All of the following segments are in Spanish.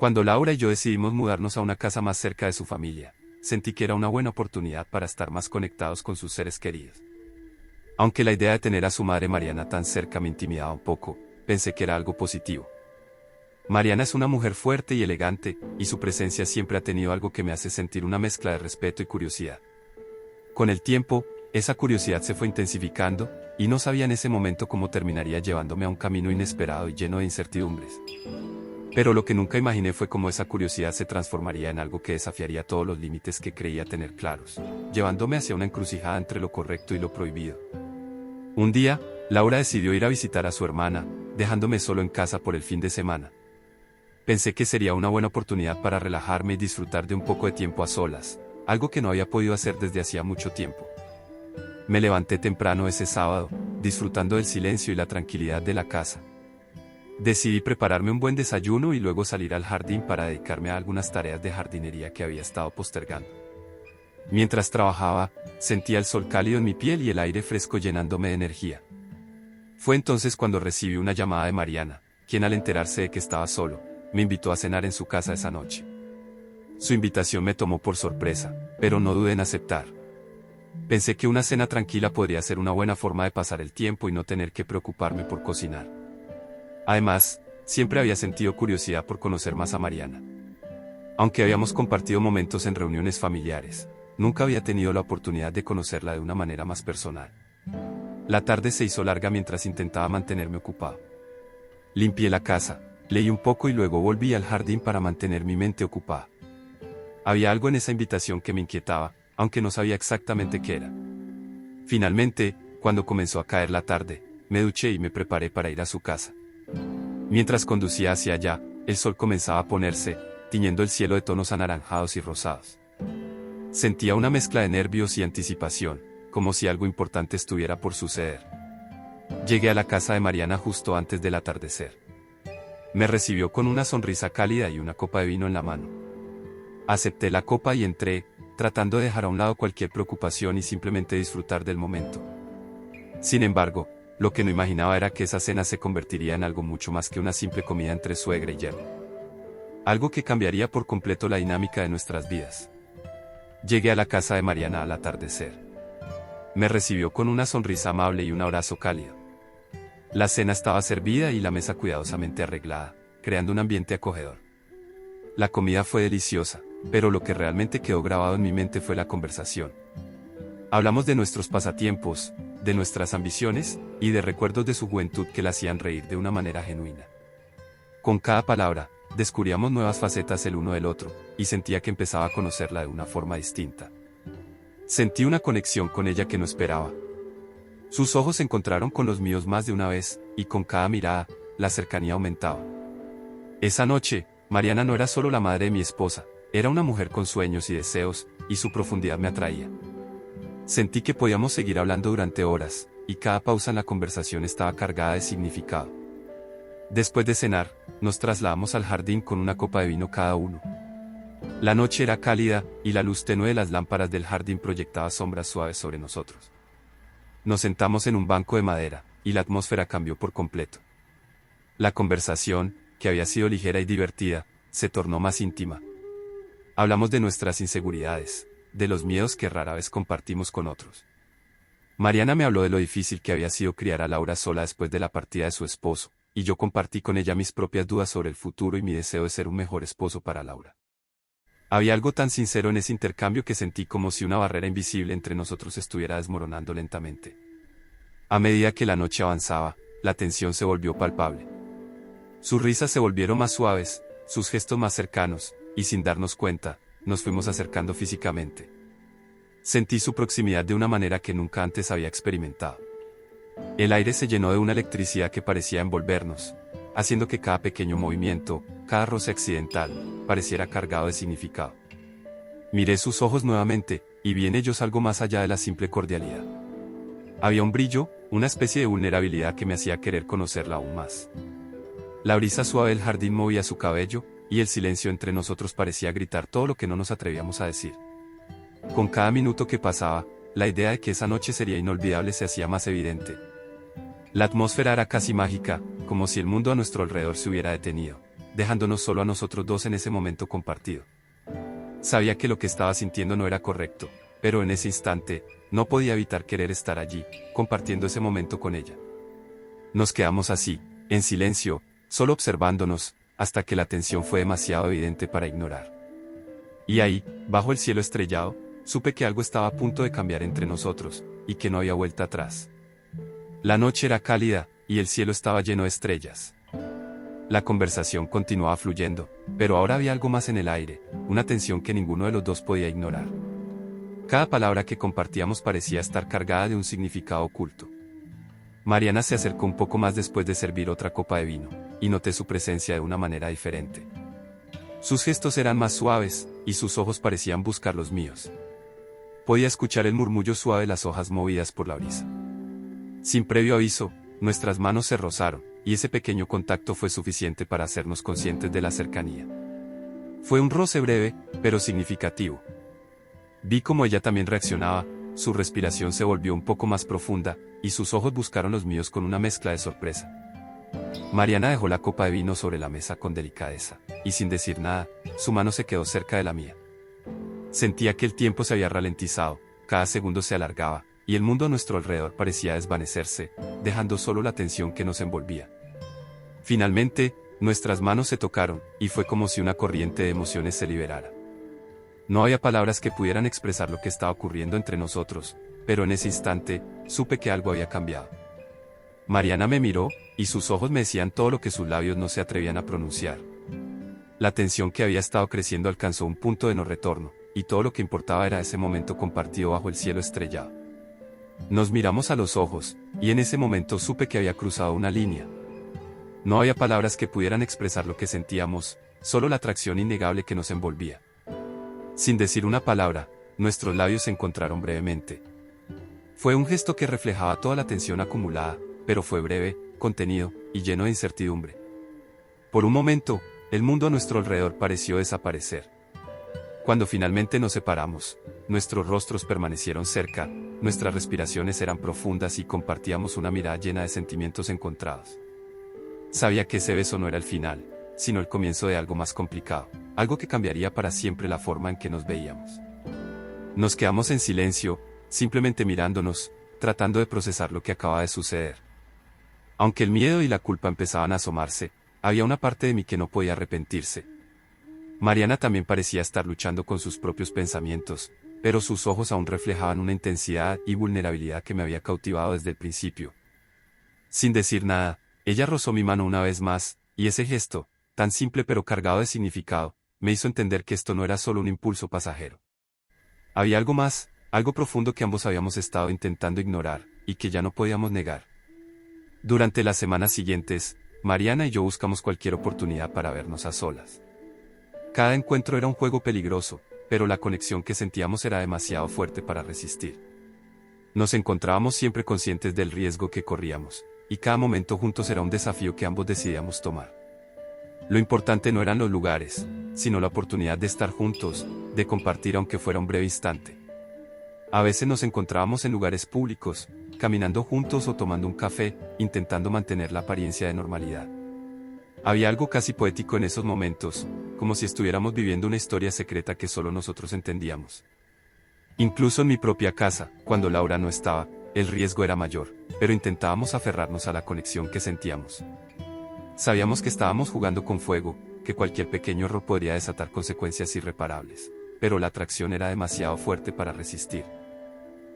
Cuando Laura y yo decidimos mudarnos a una casa más cerca de su familia, sentí que era una buena oportunidad para estar más conectados con sus seres queridos. Aunque la idea de tener a su madre Mariana tan cerca me intimidaba un poco, pensé que era algo positivo. Mariana es una mujer fuerte y elegante, y su presencia siempre ha tenido algo que me hace sentir una mezcla de respeto y curiosidad. Con el tiempo, esa curiosidad se fue intensificando, y no sabía en ese momento cómo terminaría llevándome a un camino inesperado y lleno de incertidumbres. Pero lo que nunca imaginé fue cómo esa curiosidad se transformaría en algo que desafiaría todos los límites que creía tener claros, llevándome hacia una encrucijada entre lo correcto y lo prohibido. Un día, Laura decidió ir a visitar a su hermana, dejándome solo en casa por el fin de semana. Pensé que sería una buena oportunidad para relajarme y disfrutar de un poco de tiempo a solas, algo que no había podido hacer desde hacía mucho tiempo. Me levanté temprano ese sábado, disfrutando del silencio y la tranquilidad de la casa. Decidí prepararme un buen desayuno y luego salir al jardín para dedicarme a algunas tareas de jardinería que había estado postergando. Mientras trabajaba, sentía el sol cálido en mi piel y el aire fresco llenándome de energía. Fue entonces cuando recibí una llamada de Mariana, quien al enterarse de que estaba solo, me invitó a cenar en su casa esa noche. Su invitación me tomó por sorpresa, pero no dudé en aceptar. Pensé que una cena tranquila podría ser una buena forma de pasar el tiempo y no tener que preocuparme por cocinar. Además, siempre había sentido curiosidad por conocer más a Mariana. Aunque habíamos compartido momentos en reuniones familiares, nunca había tenido la oportunidad de conocerla de una manera más personal. La tarde se hizo larga mientras intentaba mantenerme ocupado. Limpié la casa, leí un poco y luego volví al jardín para mantener mi mente ocupada. Había algo en esa invitación que me inquietaba, aunque no sabía exactamente qué era. Finalmente, cuando comenzó a caer la tarde, me duché y me preparé para ir a su casa. Mientras conducía hacia allá, el sol comenzaba a ponerse, tiñendo el cielo de tonos anaranjados y rosados. Sentía una mezcla de nervios y anticipación, como si algo importante estuviera por suceder. Llegué a la casa de Mariana justo antes del atardecer. Me recibió con una sonrisa cálida y una copa de vino en la mano. Acepté la copa y entré, tratando de dejar a un lado cualquier preocupación y simplemente disfrutar del momento. Sin embargo, lo que no imaginaba era que esa cena se convertiría en algo mucho más que una simple comida entre suegra y yerno. Algo que cambiaría por completo la dinámica de nuestras vidas. Llegué a la casa de Mariana al atardecer. Me recibió con una sonrisa amable y un abrazo cálido. La cena estaba servida y la mesa cuidadosamente arreglada, creando un ambiente acogedor. La comida fue deliciosa, pero lo que realmente quedó grabado en mi mente fue la conversación. Hablamos de nuestros pasatiempos, de nuestras ambiciones, y de recuerdos de su juventud que la hacían reír de una manera genuina. Con cada palabra, descubríamos nuevas facetas el uno del otro, y sentía que empezaba a conocerla de una forma distinta. Sentí una conexión con ella que no esperaba. Sus ojos se encontraron con los míos más de una vez, y con cada mirada, la cercanía aumentaba. Esa noche, Mariana no era solo la madre de mi esposa, era una mujer con sueños y deseos, y su profundidad me atraía. Sentí que podíamos seguir hablando durante horas, y cada pausa en la conversación estaba cargada de significado. Después de cenar, nos trasladamos al jardín con una copa de vino cada uno. La noche era cálida, y la luz tenue de las lámparas del jardín proyectaba sombras suaves sobre nosotros. Nos sentamos en un banco de madera, y la atmósfera cambió por completo. La conversación, que había sido ligera y divertida, se tornó más íntima. Hablamos de nuestras inseguridades, de los miedos que rara vez compartimos con otros. Mariana me habló de lo difícil que había sido criar a Laura sola después de la partida de su esposo, y yo compartí con ella mis propias dudas sobre el futuro y mi deseo de ser un mejor esposo para Laura. Había algo tan sincero en ese intercambio que sentí como si una barrera invisible entre nosotros estuviera desmoronando lentamente. A medida que la noche avanzaba, la tensión se volvió palpable. Sus risas se volvieron más suaves, sus gestos más cercanos, y sin darnos cuenta, nos fuimos acercando físicamente. Sentí su proximidad de una manera que nunca antes había experimentado. El aire se llenó de una electricidad que parecía envolvernos, haciendo que cada pequeño movimiento, cada roce accidental, pareciera cargado de significado. Miré sus ojos nuevamente, y vi en ellos algo más allá de la simple cordialidad. Había un brillo, una especie de vulnerabilidad que me hacía querer conocerla aún más. La brisa suave del jardín movía su cabello, y el silencio entre nosotros parecía gritar todo lo que no nos atrevíamos a decir. Con cada minuto que pasaba, la idea de que esa noche sería inolvidable se hacía más evidente. La atmósfera era casi mágica, como si el mundo a nuestro alrededor se hubiera detenido. dejándonos solo a nosotros dos en ese momento compartido. Sabía que lo que estaba sintiendo no era correcto, pero en ese instante, no podía evitar querer estar allí, compartiendo ese momento con ella. Nos quedamos así, en silencio, solo observándonos, hasta que la tensión fue demasiado evidente para ignorar. Y ahí, bajo el cielo estrellado, supe que algo estaba a punto de cambiar entre nosotros, y que no había vuelta atrás. La noche era cálida, y el cielo estaba lleno de estrellas. La conversación continuaba fluyendo, pero ahora había algo más en el aire, una tensión que ninguno de los dos podía ignorar. Cada palabra que compartíamos parecía estar cargada de un significado oculto. Mariana se acercó un poco más después de servir otra copa de vino, y noté su presencia de una manera diferente. Sus gestos eran más suaves, y sus ojos parecían buscar los míos. Podía escuchar el murmullo suave de las hojas movidas por la brisa. Sin previo aviso, nuestras manos se rozaron, y ese pequeño contacto fue suficiente para hacernos conscientes de la cercanía. Fue un roce breve, pero significativo. Vi cómo ella también reaccionaba, su respiración se volvió un poco más profunda, y sus ojos buscaron los míos con una mezcla de sorpresa. Mariana dejó la copa de vino sobre la mesa con delicadeza, y sin decir nada, su mano se quedó cerca de la mía. Sentía que el tiempo se había ralentizado, cada segundo se alargaba, y el mundo a nuestro alrededor parecía desvanecerse, dejando solo la tensión que nos envolvía. Finalmente, nuestras manos se tocaron, y fue como si una corriente de emociones se liberara. No había palabras que pudieran expresar lo que estaba ocurriendo entre nosotros, pero en ese instante, supe que algo había cambiado. Mariana me miró, y sus ojos me decían todo lo que sus labios no se atrevían a pronunciar. La tensión que había estado creciendo alcanzó un punto de no retorno, y todo lo que importaba era ese momento compartido bajo el cielo estrellado. Nos miramos a los ojos, y en ese momento supe que había cruzado una línea. No había palabras que pudieran expresar lo que sentíamos, solo la atracción innegable que nos envolvía. Sin decir una palabra, nuestros labios se encontraron brevemente. Fue un gesto que reflejaba toda la tensión acumulada, pero fue breve, contenido, y lleno de incertidumbre. Por un momento, el mundo a nuestro alrededor pareció desaparecer. Cuando finalmente nos separamos, nuestros rostros permanecieron cerca, nuestras respiraciones eran profundas y compartíamos una mirada llena de sentimientos encontrados. Sabía que ese beso no era el final, sino el comienzo de algo más complicado, algo que cambiaría para siempre la forma en que nos veíamos. Nos quedamos en silencio, simplemente mirándonos, tratando de procesar lo que acaba de suceder. Aunque el miedo y la culpa empezaban a asomarse, había una parte de mí que no podía arrepentirse. Mariana también parecía estar luchando con sus propios pensamientos, pero sus ojos aún reflejaban una intensidad y vulnerabilidad que me había cautivado desde el principio. Sin decir nada, ella rozó mi mano una vez más, y ese gesto, tan simple pero cargado de significado, me hizo entender que esto no era solo un impulso pasajero. Había algo más, algo profundo que ambos habíamos estado intentando ignorar, y que ya no podíamos negar. Durante las semanas siguientes, Mariana y yo buscamos cualquier oportunidad para vernos a solas. Cada encuentro era un juego peligroso, pero la conexión que sentíamos era demasiado fuerte para resistir. Nos encontrábamos siempre conscientes del riesgo que corríamos, y cada momento juntos era un desafío que ambos decidíamos tomar. Lo importante no eran los lugares, sino la oportunidad de estar juntos, de compartir aunque fuera un breve instante. A veces nos encontrábamos en lugares públicos, caminando juntos o tomando un café, intentando mantener la apariencia de normalidad. Había algo casi poético en esos momentos, como si estuviéramos viviendo una historia secreta que solo nosotros entendíamos. Incluso en mi propia casa, cuando Laura no estaba, el riesgo era mayor, pero intentábamos aferrarnos a la conexión que sentíamos. Sabíamos que estábamos jugando con fuego, que cualquier pequeño error podría desatar consecuencias irreparables, pero la atracción era demasiado fuerte para resistir.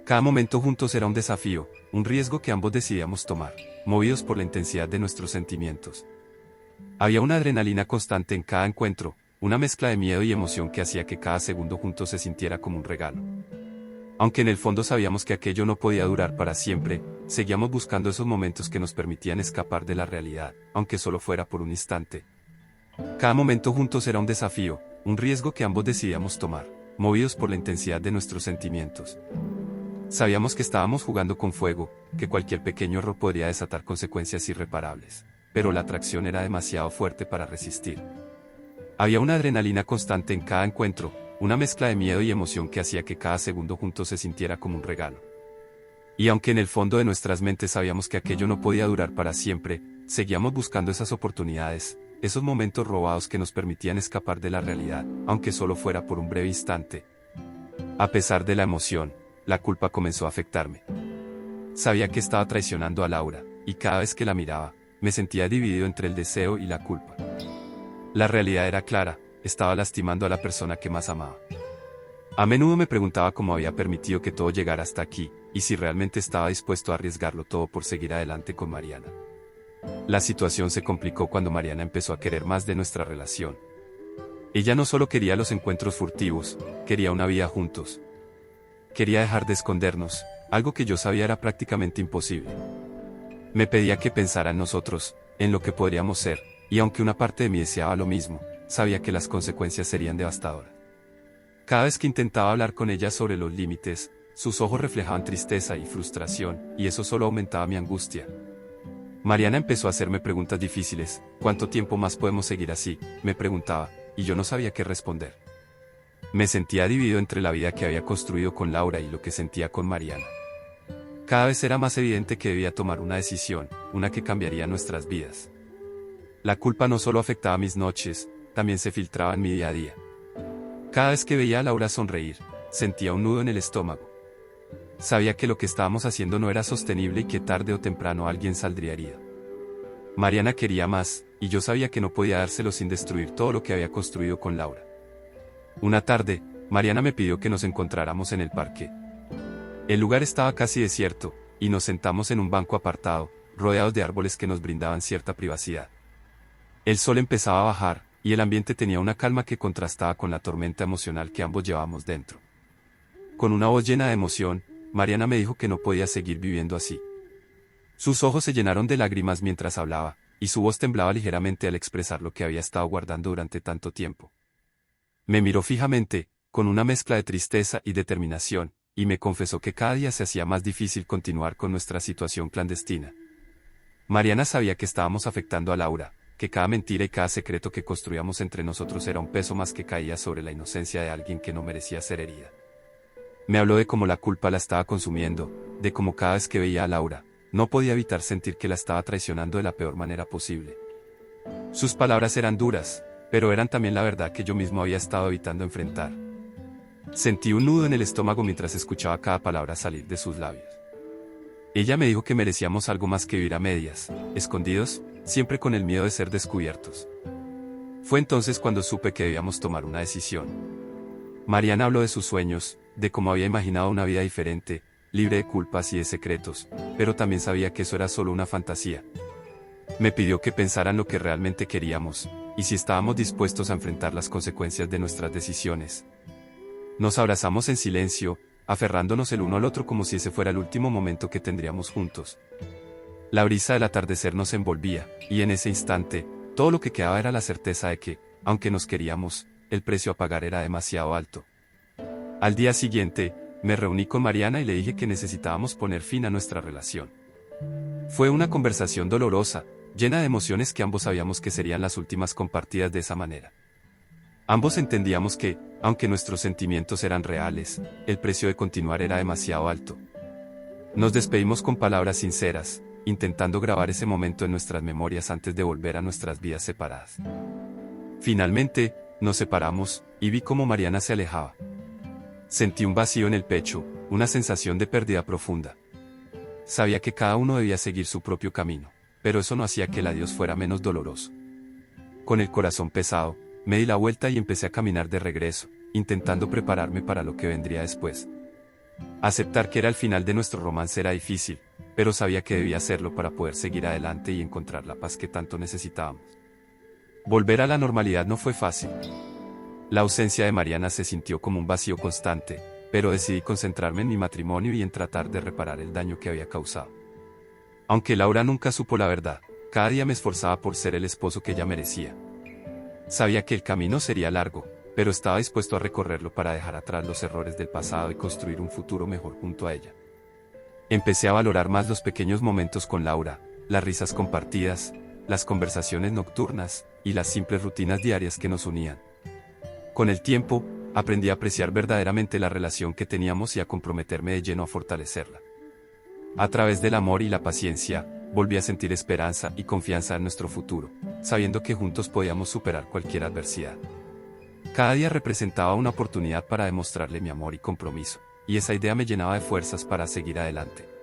Cada momento juntos era un desafío, un riesgo que ambos decidíamos tomar, movidos por la intensidad de nuestros sentimientos. Había una adrenalina constante en cada encuentro, una mezcla de miedo y emoción que hacía que cada segundo juntos se sintiera como un regalo. Aunque en el fondo sabíamos que aquello no podía durar para siempre, seguíamos buscando esos momentos que nos permitían escapar de la realidad, aunque solo fuera por un instante. Cada momento juntos era un desafío, un riesgo que ambos decidíamos tomar, movidos por la intensidad de nuestros sentimientos. Sabíamos que estábamos jugando con fuego, que cualquier pequeño error podría desatar consecuencias irreparables, pero la atracción era demasiado fuerte para resistir. Había una adrenalina constante en cada encuentro, una mezcla de miedo y emoción que hacía que cada segundo juntos se sintiera como un regalo. Y aunque en el fondo de nuestras mentes sabíamos que aquello no podía durar para siempre, seguíamos buscando esas oportunidades, esos momentos robados que nos permitían escapar de la realidad, aunque solo fuera por un breve instante. A pesar de la emoción, la culpa comenzó a afectarme. Sabía que estaba traicionando a Laura, y cada vez que la miraba, me sentía dividido entre el deseo y la culpa. La realidad era clara, estaba lastimando a la persona que más amaba. A menudo me preguntaba cómo había permitido que todo llegara hasta aquí, y si realmente estaba dispuesto a arriesgarlo todo por seguir adelante con Mariana. La situación se complicó cuando Mariana empezó a querer más de nuestra relación. Ella no solo quería los encuentros furtivos, quería una vida juntos. Quería dejar de escondernos, algo que yo sabía era prácticamente imposible. Me pedía que pensara en nosotros, en lo que podríamos ser, y aunque una parte de mí deseaba lo mismo, sabía que las consecuencias serían devastadoras. Cada vez que intentaba hablar con ella sobre los límites, sus ojos reflejaban tristeza y frustración, y eso solo aumentaba mi angustia. Mariana empezó a hacerme preguntas difíciles. ¿Cuánto tiempo más podemos seguir así?, me preguntaba, y yo no sabía qué responder. Me sentía dividido entre la vida que había construido con Laura y lo que sentía con Mariana. Cada vez era más evidente que debía tomar una decisión, una que cambiaría nuestras vidas. La culpa no solo afectaba mis noches, también se filtraba en mi día a día. Cada vez que veía a Laura sonreír, sentía un nudo en el estómago. Sabía que lo que estábamos haciendo no era sostenible y que tarde o temprano alguien saldría herido. Mariana quería más, y yo sabía que no podía dárselo sin destruir todo lo que había construido con Laura. Una tarde, Mariana me pidió que nos encontráramos en el parque. El lugar estaba casi desierto, y nos sentamos en un banco apartado, rodeados de árboles que nos brindaban cierta privacidad. El sol empezaba a bajar, y el ambiente tenía una calma que contrastaba con la tormenta emocional que ambos llevábamos dentro. Con una voz llena de emoción, Mariana me dijo que no podía seguir viviendo así. Sus ojos se llenaron de lágrimas mientras hablaba, y su voz temblaba ligeramente al expresar lo que había estado guardando durante tanto tiempo. Me miró fijamente, con una mezcla de tristeza y determinación, y me confesó que cada día se hacía más difícil continuar con nuestra situación clandestina. Mariana sabía que estábamos afectando a Laura, que cada mentira y cada secreto que construíamos entre nosotros era un peso más que caía sobre la inocencia de alguien que no merecía ser herida. Me habló de cómo la culpa la estaba consumiendo, de cómo cada vez que veía a Laura, no podía evitar sentir que la estaba traicionando de la peor manera posible. Sus palabras eran duras, pero eran también la verdad que yo mismo había estado evitando enfrentar. Sentí un nudo en el estómago mientras escuchaba cada palabra salir de sus labios. Ella me dijo que merecíamos algo más que vivir a medias, escondidos, siempre con el miedo de ser descubiertos. Fue entonces cuando supe que debíamos tomar una decisión. Mariana habló de sus sueños, de cómo había imaginado una vida diferente, libre de culpas y de secretos, pero también sabía que eso era solo una fantasía. Me pidió que pensara en lo que realmente queríamos, y si estábamos dispuestos a enfrentar las consecuencias de nuestras decisiones. Nos abrazamos en silencio, aferrándonos el uno al otro como si ese fuera el último momento que tendríamos juntos. La brisa del atardecer nos envolvía, y en ese instante, todo lo que quedaba era la certeza de que, aunque nos queríamos, el precio a pagar era demasiado alto. Al día siguiente, me reuní con Mariana y le dije que necesitábamos poner fin a nuestra relación. Fue una conversación dolorosa, llena de emociones que ambos sabíamos que serían las últimas compartidas de esa manera. Ambos entendíamos que, aunque nuestros sentimientos eran reales, el precio de continuar era demasiado alto. Nos despedimos con palabras sinceras, intentando grabar ese momento en nuestras memorias antes de volver a nuestras vidas separadas. Finalmente, nos separamos, y vi cómo Mariana se alejaba. Sentí un vacío en el pecho, una sensación de pérdida profunda. Sabía que cada uno debía seguir su propio camino, pero eso no hacía que el adiós fuera menos doloroso. Con el corazón pesado, me di la vuelta y empecé a caminar de regreso, intentando prepararme para lo que vendría después. Aceptar que era el final de nuestro romance era difícil, pero sabía que debía hacerlo para poder seguir adelante y encontrar la paz que tanto necesitábamos. Volver a la normalidad no fue fácil. La ausencia de Mariana se sintió como un vacío constante, pero decidí concentrarme en mi matrimonio y en tratar de reparar el daño que había causado. Aunque Laura nunca supo la verdad, cada día me esforzaba por ser el esposo que ella merecía. Sabía que el camino sería largo, pero estaba dispuesto a recorrerlo para dejar atrás los errores del pasado y construir un futuro mejor junto a ella. Empecé a valorar más los pequeños momentos con Laura, las risas compartidas, las conversaciones nocturnas, y las simples rutinas diarias que nos unían. Con el tiempo, aprendí a apreciar verdaderamente la relación que teníamos y a comprometerme de lleno a fortalecerla. A través del amor y la paciencia, Volví a sentir esperanza y confianza en nuestro futuro, sabiendo que juntos podíamos superar cualquier adversidad. Cada día representaba una oportunidad para demostrarle mi amor y compromiso, y esa idea me llenaba de fuerzas para seguir adelante.